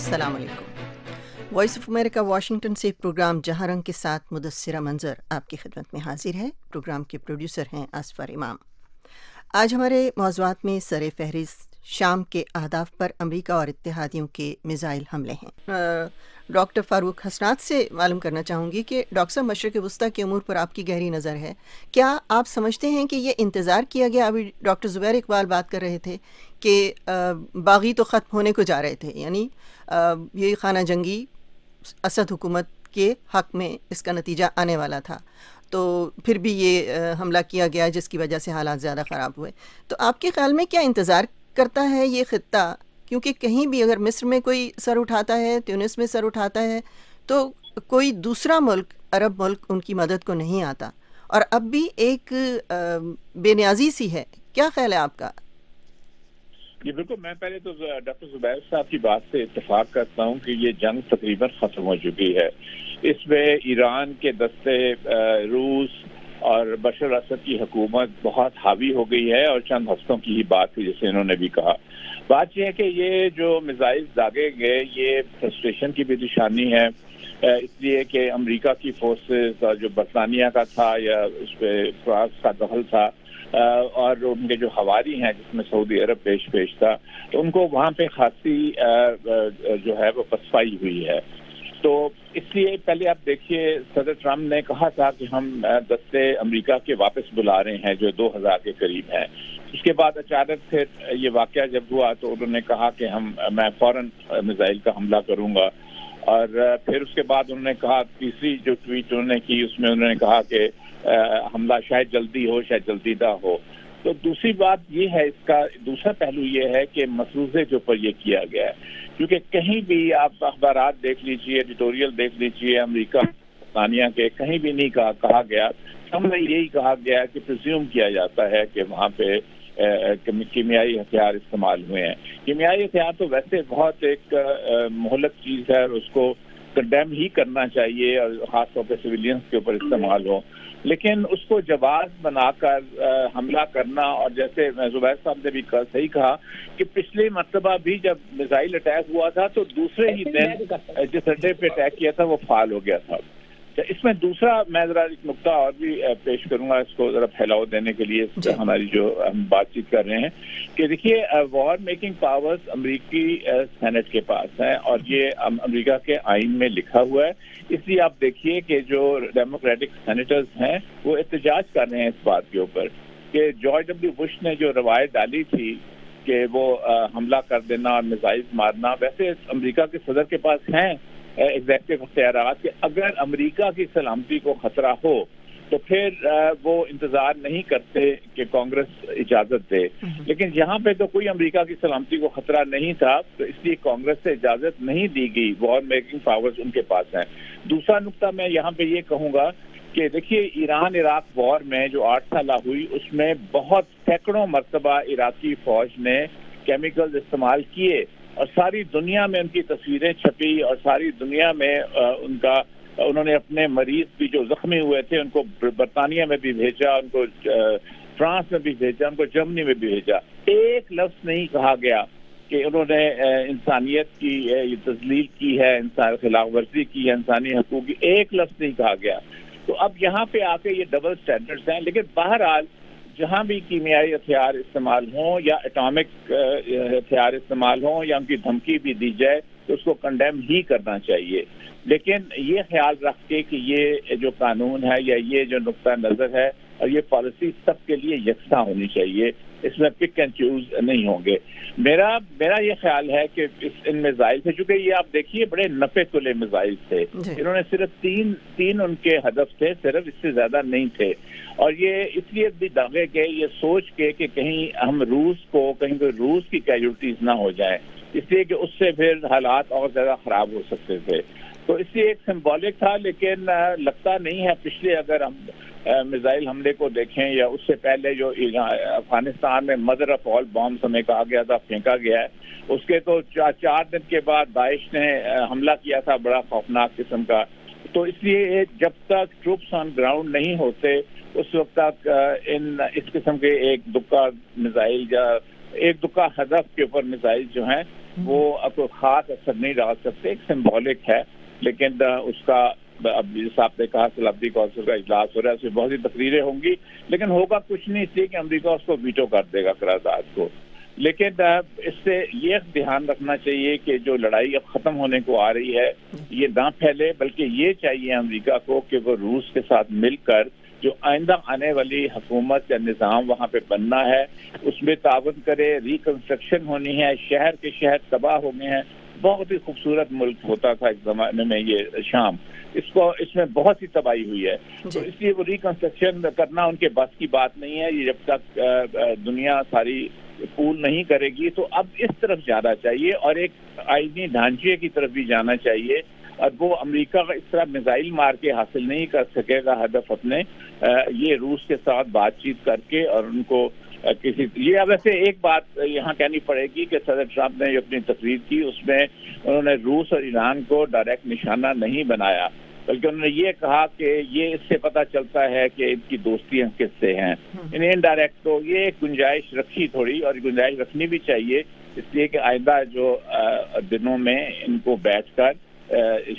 अस्सलाम वालेकुम। Voice of America Washington से प्रोग्राम जहाँ रंग के साथ मुदस्सिरा मंजर आपकी खिदमत में हाजिर है। प्रोग्राम के प्रोड्यूसर हैं असफर इमाम। आज हमारे मौज़ूआत में सर फहरिस्त शाम के अहदाफ पर अमेरिका और इत्तेहादियों के मिसाइल हमले हैं। डॉक्टर फ़ारूक हसनात से मालूम करना चाहूँगी कि डॉक्टर साहब, मशरिक़ वस्ता के अमूर पर आपकी गहरी नज़र है। क्या आप समझते हैं कि ये इंतज़ार किया गया? अभी डॉक्टर ज़ुबैर इकबाल बात कर रहे थे कि बागी तो ख़त्म होने को जा रहे थे, यानी ये खाना जंगी असद हुकूमत के हक़ में इसका नतीजा आने वाला था, तो फिर भी ये हमला किया गया जिसकी वजह से हालात ज़्यादा ख़राब हुए। तो आपके ख़्याल में क्या इंतज़ार करता है ये ख़ित्ता? क्योंकि कहीं भी अगर मिस्र में कोई सर उठाता है, ट्यूनिस में सर उठाता है, तो कोई दूसरा मुल्क, अरब मुल्क उनकी मदद को नहीं आता, और अब भी एक बेनियाजी सी है। क्या ख्याल है आपका? जी बिल्कुल, मैं पहले तो डॉक्टर जुबैर साहब की बात से इत्तेफाक करता हूँ कि ये जंग तकरीबन ख़त्म हो चुकी है। इसमें ईरान के दस्ते, रूस और बशर असद की हुकूमत बहुत हावी हो गई है, और चंद हफ्तों की ही बात थी, जैसे इन्होंने भी कहा। बात यह है कि ये जो मिसाइल दागे गए, ये फ्रस्ट्रेशन की भी निशानी है, इसलिए कि अमेरिका की फोर्सेस और जो बरतानिया का था या उस पर फ्रांस का दखल था, और उनके जो हवारी हैं जिसमें सऊदी अरब पेश था, तो उनको वहाँ पे खासी जो है वो पसपाई हुई है। तो इसलिए पहले आप देखिए, सदर ट्रम्प ने कहा था कि हम दस्ते अमेरिका के वापस बुला रहे हैं जो 2000 के करीब हैं। उसके बाद अचानक फिर ये वाकया जब हुआ तो उन्होंने कहा कि मैं फौरन मिसाइल का हमला करूंगा, और फिर उसके बाद उन्होंने कहा, तीसरी जो ट्वीट उन्होंने की उसमें उन्होंने कहा कि हमला शायद जल्दी हो, शायद जल्दी ना हो। तो दूसरी बात ये है, इसका दूसरा पहलू ये है कि मसरूज़े के ऊपर ये किया गया है, क्योंकि कहीं भी आप अखबारात देख लीजिए, एडिटोरियल देख लीजिए, अमेरिका बरतानिया के कहीं भी नहीं कहा गया, हमने यही कहा गया कि प्रिज्यूम किया जाता है कि वहाँ पे कीमियाई हथियार इस्तेमाल हुए हैं। कीमियाई हथियार तो वैसे बहुत एक मोहलक चीज़ है, और उसको कंडेम ही करना चाहिए, और ख़ासतौर पर सिविलियंस के ऊपर इस्तेमाल हो, लेकिन उसको जवाब बनाकर हमला करना, और जैसे जुबैर साहब ने भी सही कहा कि पिछले मरतबा भी जब मिसाइल अटैक हुआ था तो दूसरे ही दिन जिस अड्डे पे अटैक किया था वो फाल हो गया था। इसमें दूसरा मैं ज़रा एक नुक्ता और भी पेश करूंगा, इसको ज़रा फैलाव देने के लिए हमारी जो हम बातचीत कर रहे हैं, कि देखिए वॉर मेकिंग पावर्स अमेरिकी सेनेट के पास हैं, और ये अमेरिका के आइन में लिखा हुआ है। इसलिए आप देखिए कि जो डेमोक्रेटिक सेनेटर्स हैं वो एहतजाज कर रहे हैं इस बात के ऊपर कि जॉर्ज डब्ल्यू बुश ने जो रवायत डाली थी कि वो हमला कर देना और मिसाइल मारना, वैसे अमेरिका के सदर के पास हैं एग्जेक्टिव इख्तियारात कि अगर अमेरिका की सलामती को खतरा हो तो फिर वो इंतजार नहीं करते कि कांग्रेस इजाजत दे। लेकिन यहाँ पे तो कोई अमेरिका की सलामती को खतरा नहीं था, तो इसलिए कांग्रेस से इजाजत नहीं दी गई। वॉर मेकिंग पावर्स उनके पास हैं। दूसरा नुक्ता मैं यहाँ पे ये कहूँगा कि देखिए, ईरान इराक वॉर में जो 8 साल हुई, उसमें बहुत सैकड़ों मरतबा इराकी फौज ने केमिकल्स इस्तेमाल किए, और सारी दुनिया में उनकी तस्वीरें छपी, और सारी दुनिया में उन्होंने अपने मरीज भी जो जख्मी हुए थे उनको बरतानिया में भी भेजा, उनको फ्रांस में भी भेजा, उनको जर्मनी में भी भेजा। एक लफ्ज नहीं कहा गया कि उन्होंने इंसानियत की तजलील की है, इंसान खिलाफ वर्जी की है, इंसानी हकूक की, एक लफ्ज नहीं कहा गया। तो अब यहाँ पे आके ये डबल स्टैंडर्ड्स हैं। लेकिन बहरहाल जहाँ भी कीमियाई हथियार इस्तेमाल हों या एटॉमिक हथियार इस्तेमाल हों या उनकी धमकी भी दी जाए तो उसको कंडेम ही करना चाहिए। लेकिन ये ख्याल रख के कि ये जो कानून है या ये जो नुक्ता नज़र है और ये पॉलिसी सबके लिए यकसा होनी चाहिए, इसमें पिक एंड चूज नहीं होंगे। मेरा ये ख्याल है कि इन मिसाइल से, चूंकि ये आप देखिए बड़े नफे तुले मिसाइल थे, इन्होंने सिर्फ तीन उनके हदफ थे, सिर्फ इससे ज्यादा नहीं थे। और ये इसलिए भी दागे के ये सोच के कि कहीं हम कहीं रूस की कैजुअल्टीज ना हो जाए, इसलिए कि उससे फिर हालात और ज्यादा खराब हो सकते थे। तो इसलिए एक सिंबॉलिक था, लेकिन लगता नहीं है पिछले अगर हम मिसाइल हमले को देखें या उससे पहले जो अफगानिस्तान में मदर ऑफ ऑल बॉम्ब्स हमें कहा गया था, फेंका गया है, उसके तो 4 दिन के बाद दाइश ने हमला किया था बड़ा खौफनाक किस्म का। तो इसलिए जब तक ट्रूप्स ऑन ग्राउंड नहीं होते उस वक्त तक इस किस्म के एक दुक्का मिसाइल या एक दुक्का हदफ के ऊपर मिसाइल जो हैं وہ کوئی خاص اثر نہیں ڈال سکتے، ایک سمبولک ہے، لیکن اس کا اب جیسا آپ نے کہا سلامتی کونسل کا اجلاس ہو رہا ہے، اس میں بہت سی تقریریں ہوں گی، لیکن ہوگا کچھ نہیں، اس لیے کہ امریکہ اس کو ویٹو کر دے گا قرارداد کو۔ لیکن اس سے یہ دھیان رکھنا چاہیے کہ جو لڑائی اب ختم ہونے کو آ رہی ہے یہ نہ پھیلے، بلکہ یہ چاہیے امریکہ کو کہ وہ روس کے ساتھ مل کر جو آئندہ آنے والی حکومت یا نظام وہاں پہ بننا ہے اس میں تعاون کرے، ریکنسٹرکشن ہونی ہے۔ شہر کے شہر تباہ ہو گئے ہیں، بہت ہی خوبصورت ملک ہوتا تھا ایک زمانے میں یہ شام، اس میں بہت سی تباہی ہوئی ہے، تو اس لیے وہ ریکنسٹرکشن کرنا ان کے بس کی بات نہیں ہے۔ یہ جب تک دنیا ساری قبول نہیں کرے گی تو اب اس طرف جانا چاہیے اور ایک آئینی ڈھانچے کی طرف بھی جانا چاہیے، اور وہ امریکہ کا اس طرح میزائل مار کے حاصل نہیں کر سکے گا ہدف اپنے، یہ روس کے ساتھ بات چیت کر کے اور ان کو یہ ویسے ایک بات یہاں کہنی پڑے گی کہ صدر ٹرمپ نے جو اپنی تقریر کی اس میں انہوں نے روس اور ایران کو ڈائریکٹ نشانہ نہیں بنایا، بلکہ انہوں نے یہ کہا کہ یہ اس سے پتہ چلتا ہے کہ ان کی دوستیاں کس سے ہیں، انڈائریکٹ تو یہ گنجائش رکھی تھوڑی، اور گنجائش رکھنی بھی چاہیے، اس لیے کہ آئندہ جو دنوں میں ان کو بیٹھ کر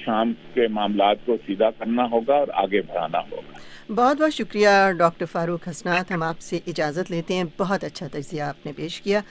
شام کے معاملات کو سیدھا کرنا ہوگا اور آگے بڑھانا ہوگا۔ بہت بہت شکریہ ڈاکٹر فاروق حسنات، ہم آپ سے اجازت لیتے ہیں، بہت اچھا تجزیہ آپ نے پیش کیا۔